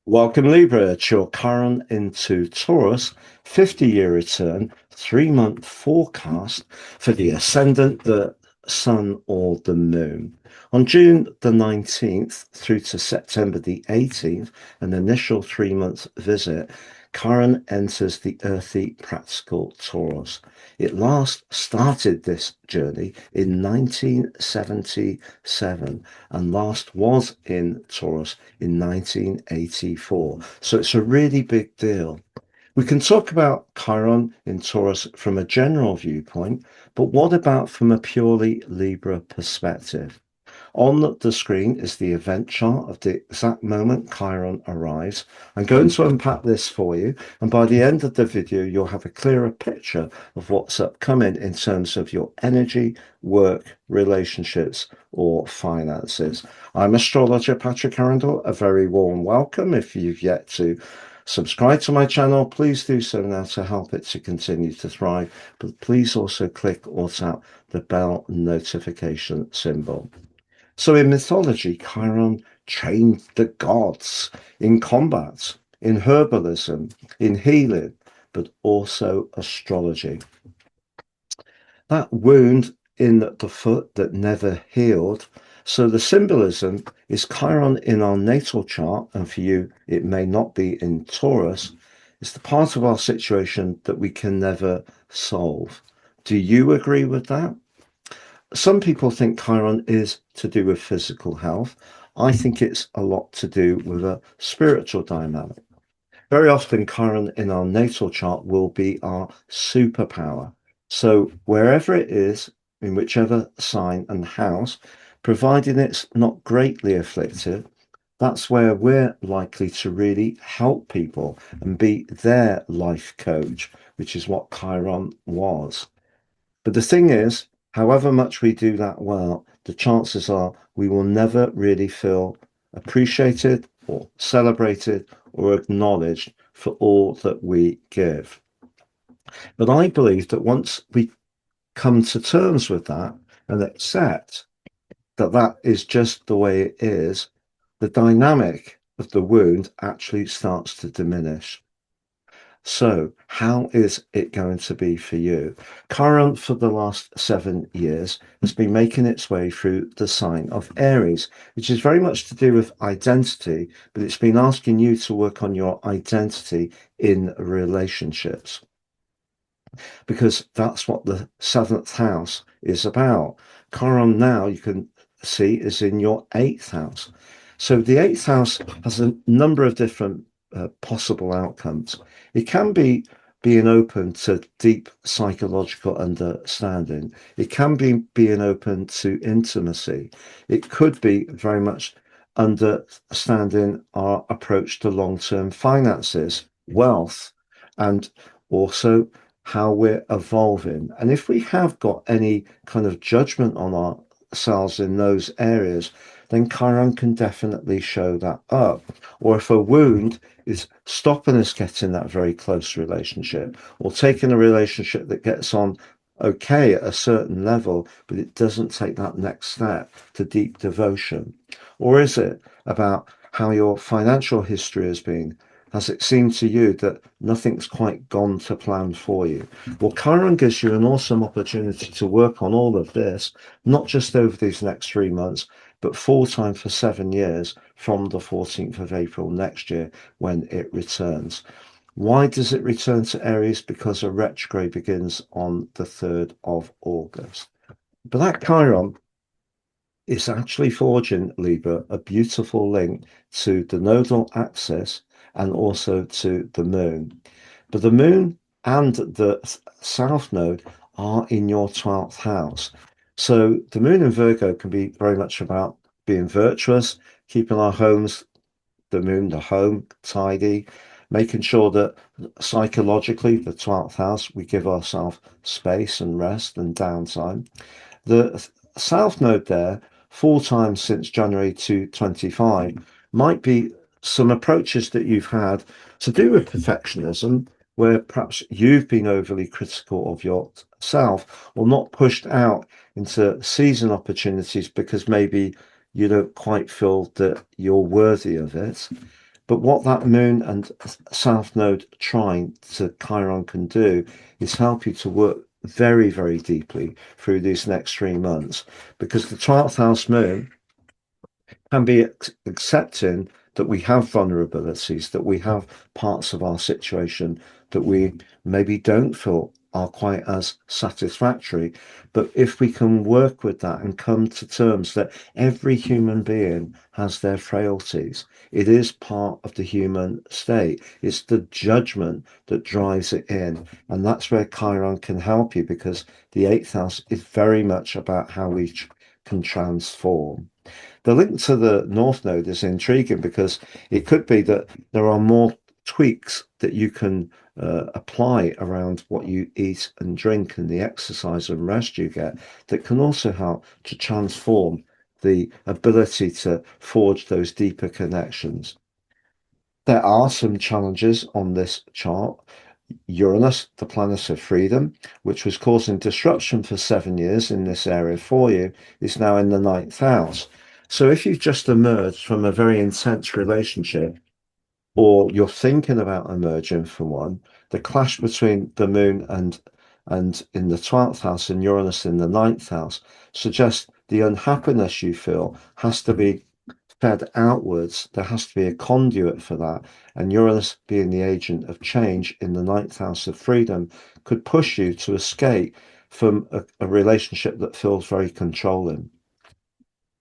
Welcome Libra, it's your Chiron into Taurus, 50-year return, 3-month forecast for the ascendant, the sun or the moon. On June the 19th through to September the 18th, an initial 3-month visit, Chiron enters the earthy practical Taurus. It last started this journey in 1977 and last was in Taurus in 1984. So it's a really big deal. We can talk about Chiron in Taurus from a general viewpoint, but what about from a purely Libra perspective? On the screen is the event chart of the exact moment Chiron arrives. I'm going to unpack this for you, and by the end of the video, you'll have a clearer picture of what's upcoming in terms of your energy, work, relationships, or finances. I'm astrologer Patrick Arundell. A very warm welcome. If you've yet to subscribe to my channel, please do so now to help it to continue to thrive. But please also click or tap the bell notification symbol. So in mythology, Chiron trained the gods in combat, in herbalism, in healing, but also astrology. That wound in the foot that never healed. So the symbolism is Chiron in our natal chart, and for you, it may not be in Taurus. It's the part of our situation that we can never solve. Do you agree with that? Some people think Chiron is to do with physical health. I think it's a lot to do with a spiritual dynamic. Very often, Chiron in our natal chart will be our superpower. So, wherever it is, in whichever sign and house, providing it's not greatly afflicted, that's where we're likely to really help people and be their life coach, which is what Chiron was. But the thing is, however much we do that well, the chances are we will never really feel appreciated or celebrated or acknowledged for all that we give. But I believe that once we come to terms with that and accept that that is just the way it is, the dynamic of the wound actually starts to diminish. So, how is it going to be for you? Chiron, for the last 7 years, has been making its way through the sign of Aries, which is very much to do with identity, but it's been asking you to work on your identity in relationships, because that's what the seventh house is about. Chiron now, you can see, is in your eighth house. So the eighth house has a number of different possible outcomes. It can be being open to deep psychological understanding. It can be being open to intimacy. It could be very much understanding our approach to long-term finances, wealth, and also how we're evolving. And if we have got any kind of judgment on ourselves in those areas, then Chiron can definitely show that up. Or if a wound is stopping us getting that very close relationship, or taking a relationship that gets on okay at a certain level, but it doesn't take that next step to deep devotion. Or is it about how your financial history has been? Has it seemed to you that nothing's quite gone to plan for you? Well, Chiron gives you an awesome opportunity to work on all of this, not just over these next 3 months, but full time for 7 years from the 14th of April next year when it returns. Why does it return to Aries? Because a retrograde begins on the 3rd of August. But that Chiron is actually forging, Libra, a beautiful link to the nodal axis and also to the moon. But the moon and the south node are in your 12th house. So the moon in Virgo can be very much about being virtuous, keeping our homes, the moon, the home, tidy, making sure that psychologically, the 12th house, we give ourselves space and rest and downtime. The south node there, full time since January 2025, might be some approaches that you've had to do with perfectionism, where perhaps you've been overly critical of yourself or not pushed out into season opportunities because maybe you don't quite feel that you're worthy of it. But what that moon and south node trine to Chiron can do is help you to work very, very deeply through these next 3 months, because the 12th house moon can be accepting that we have vulnerabilities, that we have parts of our situation that we maybe don't feel are quite as satisfactory. But if we can work with that and come to terms that every human being has their frailties, it is part of the human state. It's the judgment that drives it in. And that's where Chiron can help you, because the eighth house is very much about how we can transform. The link to the North Node is intriguing, because it could be that there are more tweaks that you can apply around what you eat and drink and the exercise and rest you get that can also help to transform the ability to forge those deeper connections. There are some challenges on this chart. Uranus, the planet of freedom, which was causing disruption for 7 years in this area for you, is now in the ninth house. So if you've just emerged from a very intense relationship, or you're thinking about emerging from one, the clash between the moon and in the 12th house and Uranus in the ninth house suggests the unhappiness you feel has to be fed outwards. There has to be a conduit for that. And Uranus, being the agent of change in the ninth house of freedom, could push you to escape from a relationship that feels very controlling.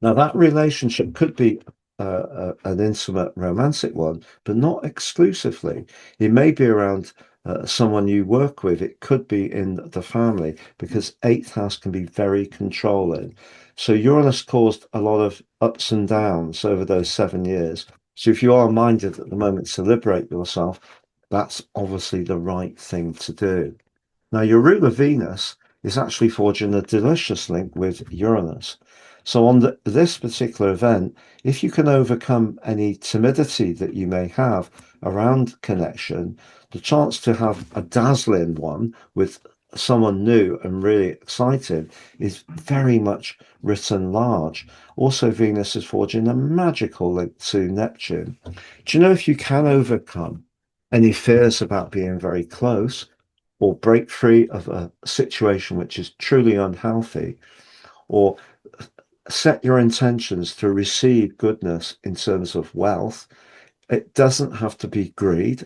Now, that relationship could be an intimate romantic one, but not exclusively. It may be around someone you work with. It could be in the family, because eighth house can be very controlling. So Uranus caused a lot of ups and downs over those 7 years. So if you are minded at the moment to liberate yourself, that's obviously the right thing to do. Now, your ruler Venus is actually forging a delicious link with Uranus. So on this particular event, if you can overcome any timidity that you may have around connection, the chance to have a dazzling one with someone new and really exciting is very much written large. Also, Venus is forging a magical link to Neptune. Do you know, if you can overcome any fears about being very close, or break free of a situation which is truly unhealthy, or set your intentions to receive goodness in terms of wealth, it doesn't have to be greed.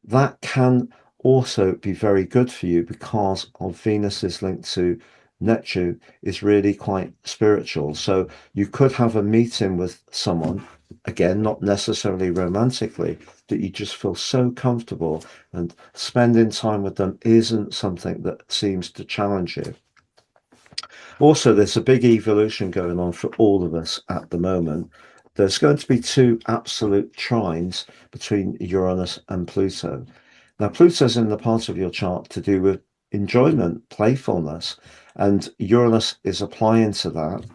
That can also be very good for you, because of Venus's link to Neptune is really quite spiritual. So you could have a meeting with someone, again, not necessarily romantically, that you just feel so comfortable, and spending time with them isn't something that seems to challenge you. Also, there's a big evolution going on for all of us at the moment. There's going to be two absolute trines between Uranus and Pluto. Now, Pluto's in the part of your chart to do with enjoyment, playfulness, and Uranus is applying to that.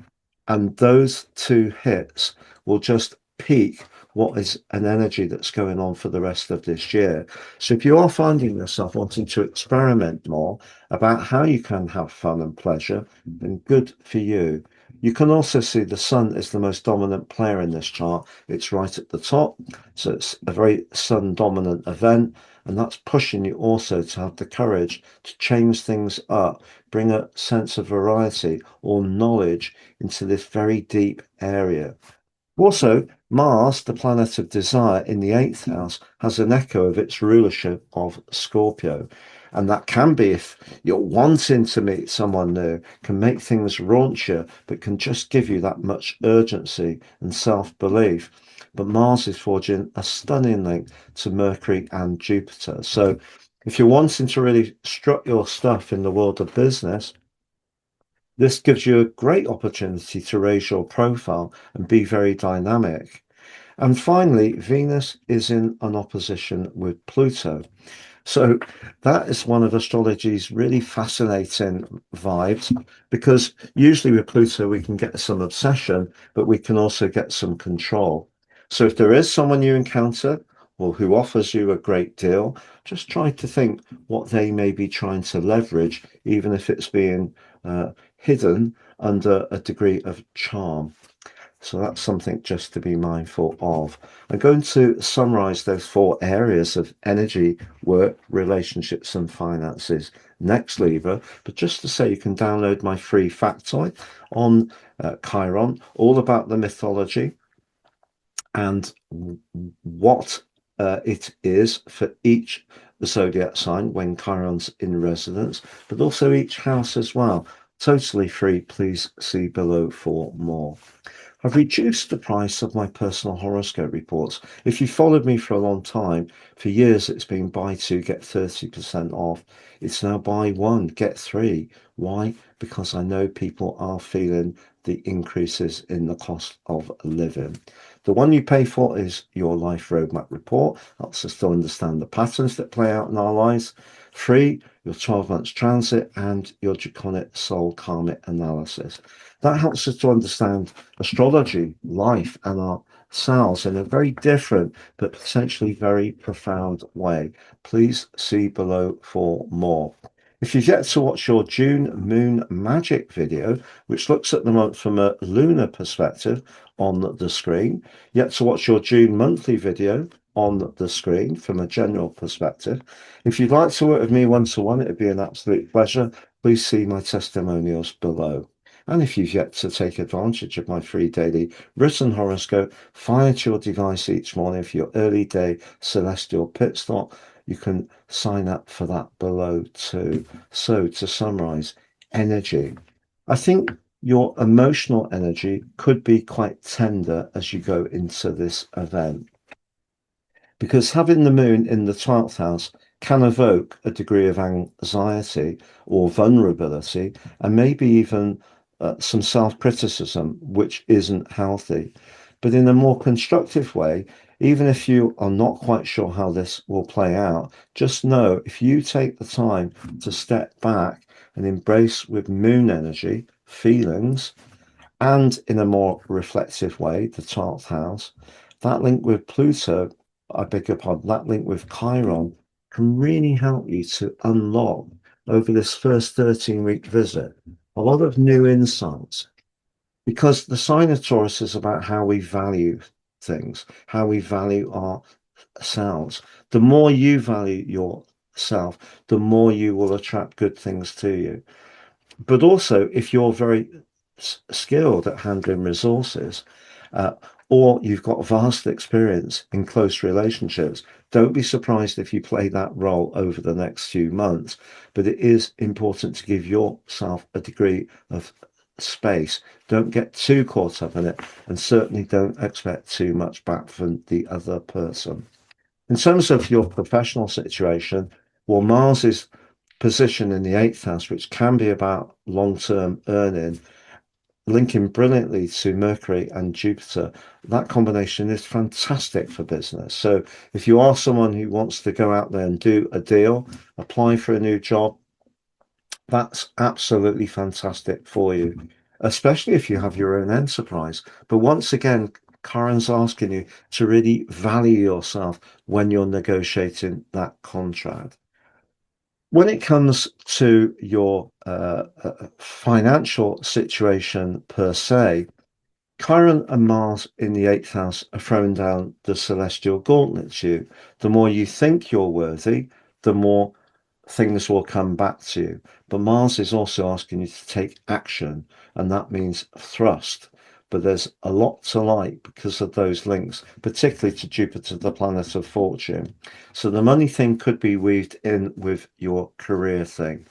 And those two hits will just peak what is an energy that's going on for the rest of this year. So if you are finding yourself wanting to experiment more about how you can have fun and pleasure, then good for you. You can also see the sun is the most dominant player in this chart. It's right at the top. So it's a very sun dominant event. And that's pushing you also to have the courage to change things up, bring a sense of variety or knowledge into this very deep area. Also, Mars, the planet of desire in the eighth house, has an echo of its rulership of Scorpio. And that can be, if you're wanting to meet someone new, can make things raunchier, but can just give you that much urgency and self-belief. But Mars is forging a stunning link to Mercury and Jupiter. So if you're wanting to really strut your stuff in the world of business, this gives you a great opportunity to raise your profile and be very dynamic. And finally, Venus is in an opposition with Pluto. So that is one of astrology's really fascinating vibes, because usually with Pluto, we can get some obsession, but we can also get some control. So if there is someone you encounter, or who offers you a great deal, just try to think what they may be trying to leverage, even if it's being hidden under a degree of charm. So that's something just to be mindful of. I'm going to summarize those 4 areas of energy, work, relationships, and finances next, Libra. But just to say, you can download my free factoid on Chiron, all about the mythology and what it is for each zodiac sign when Chiron's in residence, but also each house as well. Totally free. Please see below for more. I've reduced the price of my personal horoscope reports. If you followed me for a long time, for years it's been buy 2, get 30% off. It's now buy 1, get 3. Why? Because I know people are feeling the increases in the cost of living. The one you pay for is your life roadmap report. Helps us to understand the patterns that play out in our lives. Free, your 12 months transit and your draconic soul karmic analysis. That helps us to understand astrology, life, and ourselves in a very different but potentially very profound way. Please see below for more. If you've yet to watch your June Moon Magic video, which looks at the month from a lunar perspective on the screen, yet to watch your June monthly video on the screen from a general perspective. If you'd like to work with me one-to-one, it'd be an absolute pleasure. Please see my testimonials below. And if you've yet to take advantage of my free daily written horoscope, fired to your device each morning for your early day celestial pit stop, you can sign up for that below too. So to summarize, energy. I think your emotional energy could be quite tender as you go into this event, because having the moon in the 12th house can evoke a degree of anxiety or vulnerability, and maybe even some self-criticism, which isn't healthy. But in a more constructive way, even if you are not quite sure how this will play out, just know if you take the time to step back and embrace with moon energy feelings, and in a more reflective way, the 12th house, that link with Pluto, I beg your pardon, that link with Chiron can really help you to unlock over this first 13-week visit a lot of new insights, because the sign of Taurus is about how we value things, how we value ourselves. The more you value yourself, the more you will attract good things to you. But also, if you're very skilled at handling resources, uh, or you've got vast experience in close relationships, don't be surprised if you play that role over the next few months. But it is important to give yourself a degree of space. Don't get too caught up in it, and certainly don't expect too much back from the other person. In terms of your professional situation, well, Mars is position in the 8th house, which can be about long-term earning, linking brilliantly to Mercury and Jupiter. That combination is fantastic for business. So if you are someone who wants to go out there and do a deal, apply for a new job, that's absolutely fantastic for you, especially if you have your own enterprise. But once again, Karen's asking you to really value yourself when you're negotiating that contract. When it comes to your financial situation per se, Chiron and Mars in the 8th house are throwing down the celestial gauntlet to you. The more you think you're worthy, the more things will come back to you. But Mars is also asking you to take action, and that means thrust. But there's a lot to like because of those links, particularly to Jupiter, the planet of fortune. So the money thing could be weaved in with your career thing.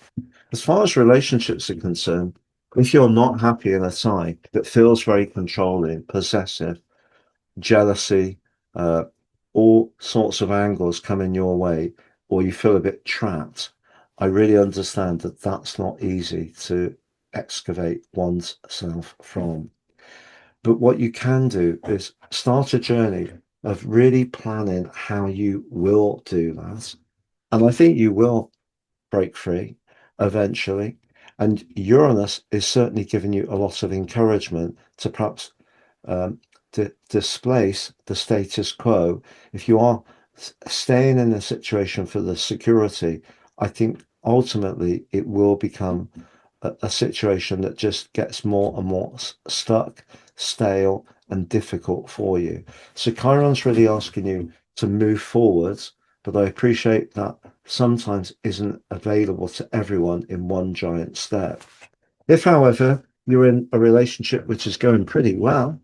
As far as relationships are concerned, if you're not happy in a tie that feels very controlling, possessive, jealousy, uh, all sorts of angles coming your way, or you feel a bit trapped, I really understand that that's not easy to excavate one's self from. But what you can do is start a journey of really planning how you will do that. And I think you will break free eventually. And Uranus is certainly giving you a lot of encouragement to perhaps displace the status quo. If you are staying in a situation for the security, I think ultimately it will become a situation that just gets more and more stuck, stale, and difficult for you. So Chiron's really asking you to move forwards, but I appreciate that sometimes isn't available to everyone in one giant step. If, however, you're in a relationship which is going pretty well,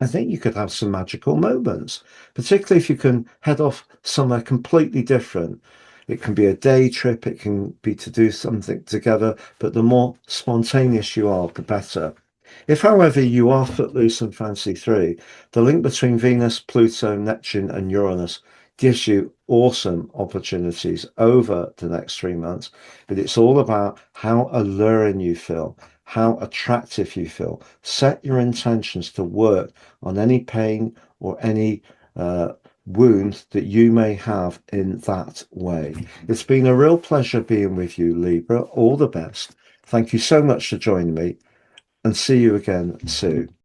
I think you could have some magical moments, particularly if you can head off somewhere completely different. It can be a day trip, it can be to do something together, but the more spontaneous you are, the better. If, however, you are footloose and fancy free, the link between Venus, Pluto, Neptune, and Uranus gives you awesome opportunities over the next 3 months. But it's all about how alluring you feel, how attractive you feel. Set your intentions to work on any pain or any wound that you may have in that way. It's been a real pleasure being with you, Libra. All the best. Thank you so much for joining me, and see you again soon.